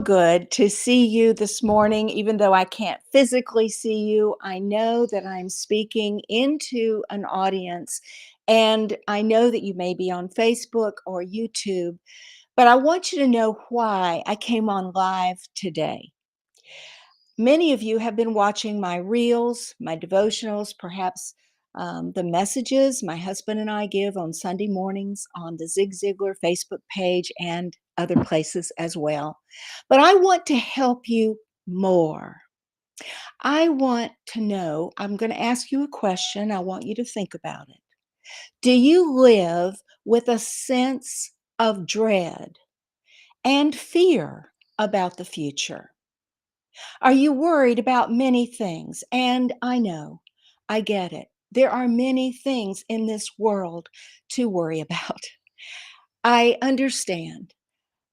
Good to see you this morning. Even though I can't physically see you, I know that I'm speaking into an audience, and I know that you may be on Facebook or YouTube, but I want you to know why I came on live today. Many of you have been watching my reels, my devotionals, perhaps the messages my husband and I give on Sunday mornings on the Zig Ziglar Facebook page and other places as well. But I want to help you more. I want to know, I'm going to ask you a question. I want you to think about it. Do you live with a sense of dread and fear about the future? Are you worried about many things? And I know, I get it. There are many things in this world to worry about. I understand.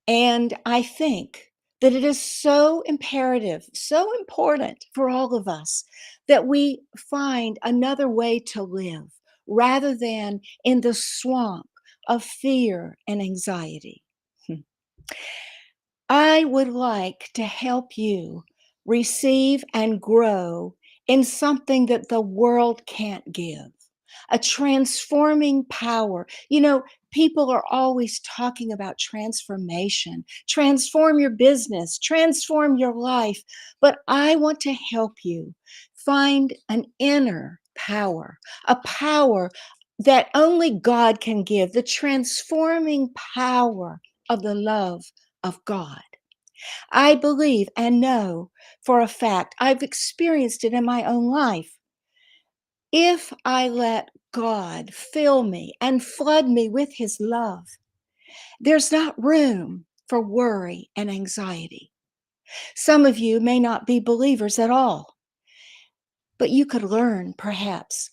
And I think that it is so imperative, so important for all of us that we find another way to live rather than in the swamp of fear and anxiety. I would like to help you receive and grow in something that the world can't give, a transforming power. People are always talking about transformation, transform your business, transform your life. But I want to help you find an inner power, a power that only God can give, the transforming power of the love of God. I believe and know for a fact, I've experienced it in my own life. If I let God fill me and flood me with his love, there's not room for worry and anxiety. Some of you may not be believers at all, but you could learn perhaps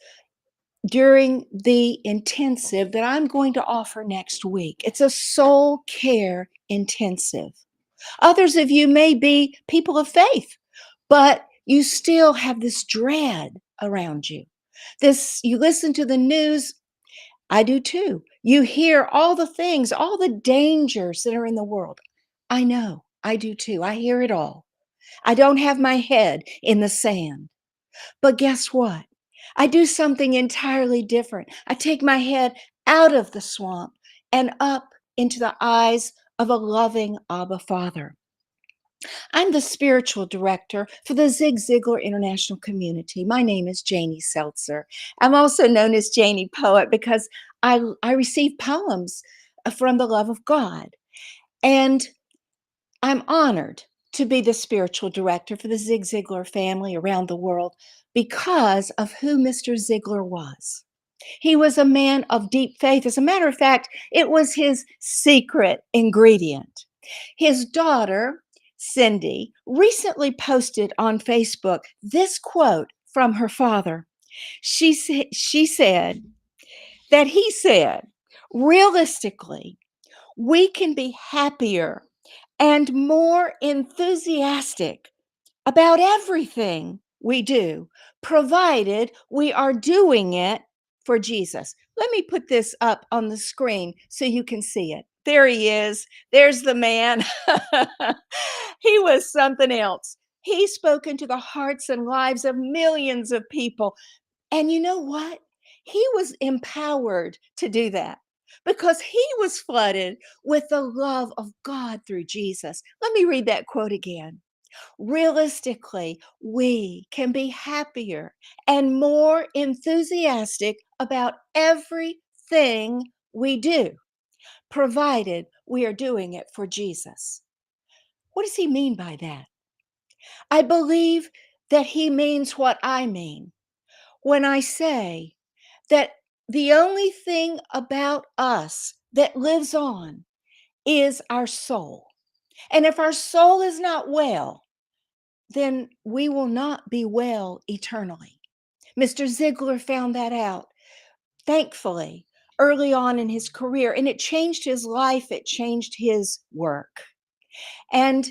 during the intensive that I'm going to offer next week. It's a soul care intensive. Others of you may be people of faith, but you still have this dread around you. You listen to the news, I do too. You hear all the things, all the dangers that are in the world. I know, I do too. I hear it all. I don't have my head in the sand. But guess what? I do something entirely different. I take my head out of the swamp and up into the eyes of a loving Abba Father. I'm the spiritual director for the Zig Ziglar International Community. My name is Janie Seltzer. I'm also known as Janie Poet because I receive poems from the love of God. And I'm honored to be the spiritual director for the Zig Ziglar family around the world because of who Mr. Ziglar was. He was a man of deep faith. As a matter of fact, it was his secret ingredient. His daughter, Cindy, recently posted on Facebook this quote from her father. She said that he said, realistically, we can be happier and more enthusiastic about everything we do, provided we are doing it for Jesus. Let me put this up on the screen so you can see it. There he is. There's the man. He was something else. He spoke into the hearts and lives of millions of people. And you know what? He was empowered to do that because he was flooded with the love of God through Jesus. Let me read that quote again. Realistically, we can be happier and more enthusiastic about everything we do, provided we are doing it for Jesus. What does he mean by that? I believe that he means what I mean when I say that the only thing about us that lives on is our soul. And if our soul is not well, then we will not be well eternally. Mr. Ziglar found that out, thankfully, early on in his career, and it changed his life, it changed his work. And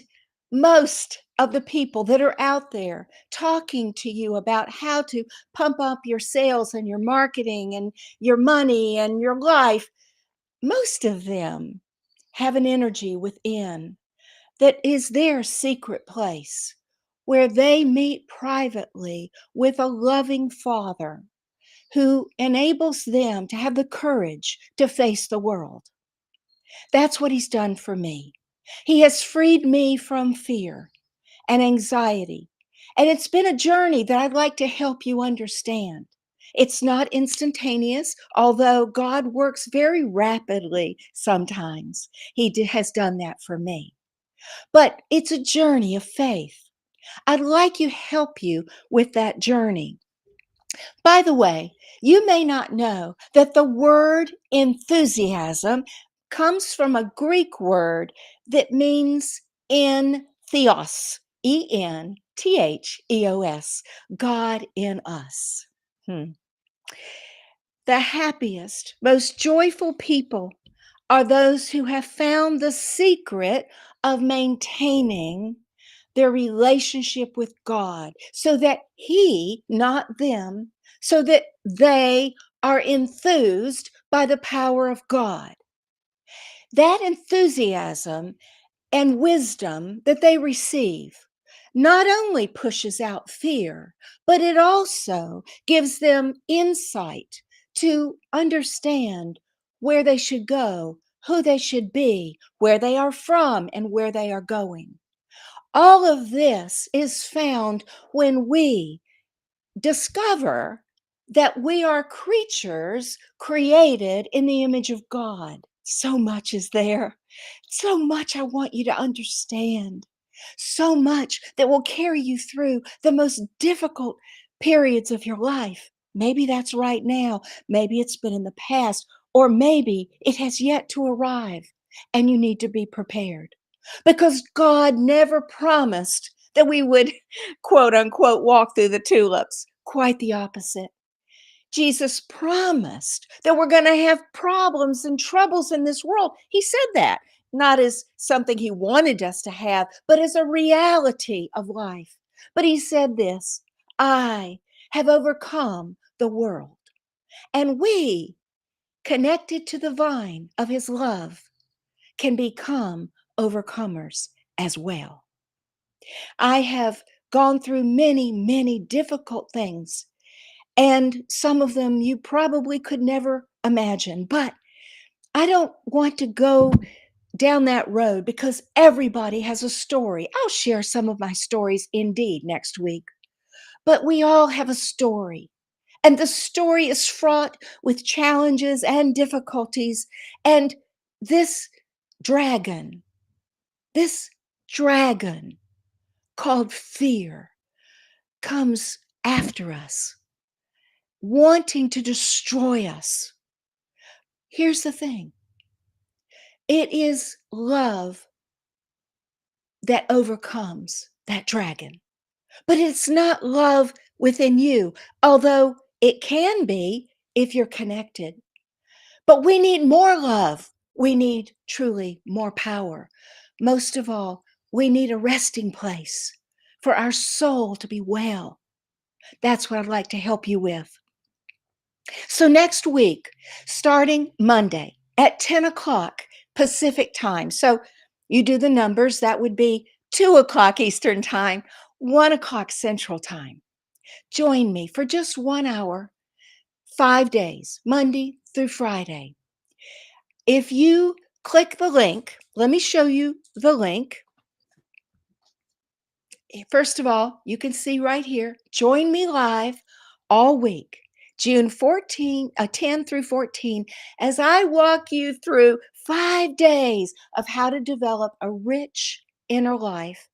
most of the people that are out there talking to you about how to pump up your sales and your marketing and your money and your life, most of them have an energy within that is their secret place where they meet privately with a loving Father who enables them to have the courage to face the world. That's what He's done for me. He has freed me from fear and anxiety. And it's been a journey that I'd like to help you understand. It's not instantaneous, although God works very rapidly sometimes. Has done that for me. But it's a journey of faith. I'd like to help you with that journey. By the way, you may not know that the word enthusiasm comes from a Greek word that means in theos, Entheos, God in us. Hmm. The happiest, most joyful people are those who have found the secret of maintaining their relationship with God so that He, not them, so that they are enthused by the power of God. That enthusiasm and wisdom that they receive not only pushes out fear, but it also gives them insight to understand where they should go, who they should be, where they are from, and where they are going. All of this is found when we discover that we are creatures created in the image of God. So much is there. So much I want you to understand. So much that will carry you through the most difficult periods of your life. Maybe that's right now. Maybe it's been in the past, or maybe it has yet to arrive and you need to be prepared. Because God never promised that we would, quote unquote, walk through the tulips. Quite the opposite. Jesus promised that we're going to have problems and troubles in this world. He said that, not as something He wanted us to have, but as a reality of life. But He said this: I have overcome the world. And we, connected to the vine of His love, can become overcomers as well. I have gone through many, many difficult things, and some of them you probably could never imagine. But I don't want to go down that road because everybody has a story. I'll share some of my stories indeed next week. But we all have a story. And the story is fraught with challenges and difficulties. And this dragon, this dragon called fear, comes after us, wanting to destroy us. Here's the thing: it is love that overcomes that dragon. But it's not love within you, although it can be if you're connected. But we need more love. We need truly more power. Most of all, we need a resting place for our soul to be well. That's what I'd like to help you with. So next week, starting Monday at 10 o'clock Pacific time. So you do the numbers, that would be 2 o'clock Eastern time, 1 o'clock Central time. Join me for just 1 hour, 5 days, Monday through Friday. If you click the link, let me show you the link. First of all, you can see right here, join me live all week, June 10 through 14, as I walk you through 5 days of how to develop a rich inner life.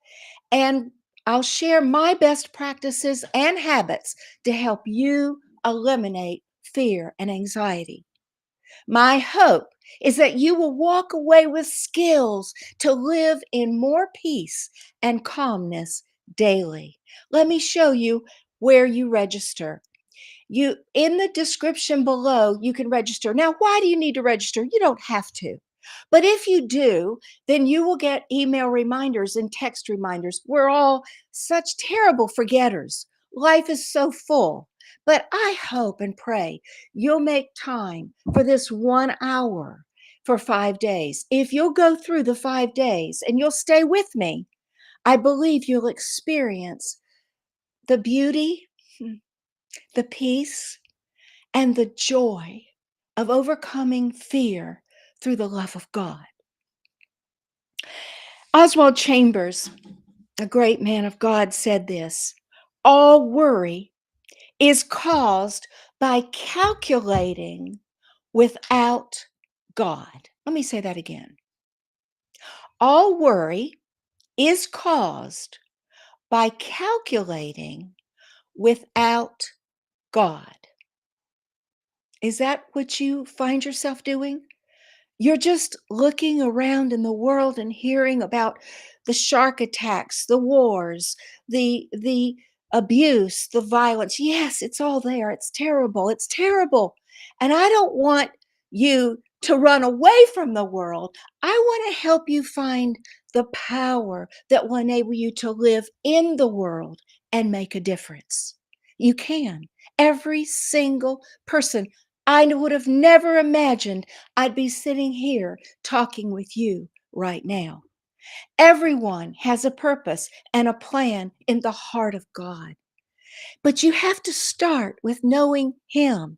And I'll share my best practices and habits to help you eliminate fear and anxiety. My hope is that you will walk away with skills to live in more peace and calmness daily. Let me show you where you register. You in the description below, you can register. Now, why do you need to register? You don't have to. But if you do, then you will get email reminders and text reminders. We're all such terrible forgetters. Life is so full. But I hope and pray you'll make time for this 1 hour for 5 days. If you'll go through the 5 days and you'll stay with me, I believe you'll experience the beauty, the peace, and the joy of overcoming fear through the love of God. Oswald Chambers, a great man of God, said this: all worry is caused by calculating without God. Let me say that again. All worry is caused by calculating without God. Is that what you find yourself doing? You're just looking around in the world and hearing about the shark attacks, the wars, the abuse, the violence. Yes, it's all there. It's terrible. It's terrible. And I don't want you to run away from the world. I want to help you find the power that will enable you to live in the world and make a difference. You can. Every single person. I would have never imagined I'd be sitting here talking with you right now. Everyone has a purpose and a plan in the heart of God. But you have to start with knowing Him,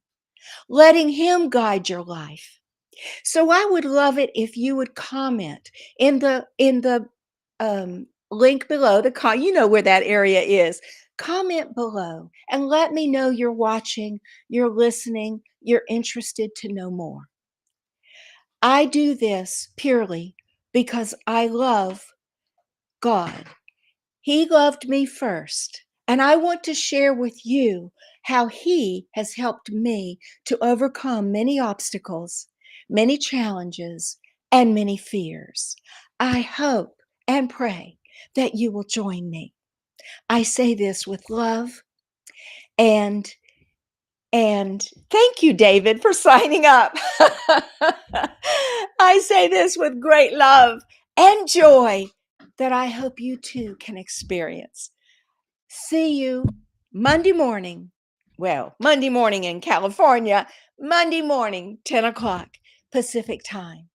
letting Him guide your life. So I would love it if you would comment in the link below. You know where that area is. Comment below and let me know you're watching, you're listening, you're interested to know more. I do this purely because I love God. He loved me first, and I want to share with you how He has helped me to overcome many obstacles, many challenges, and many fears. I hope and pray that you will join me. I say this with love and thank you, David, for signing up. I say this with great love and joy that I hope you too can experience. See you Monday morning. Well, Monday morning in California, Monday morning, 10 o'clock Pacific time.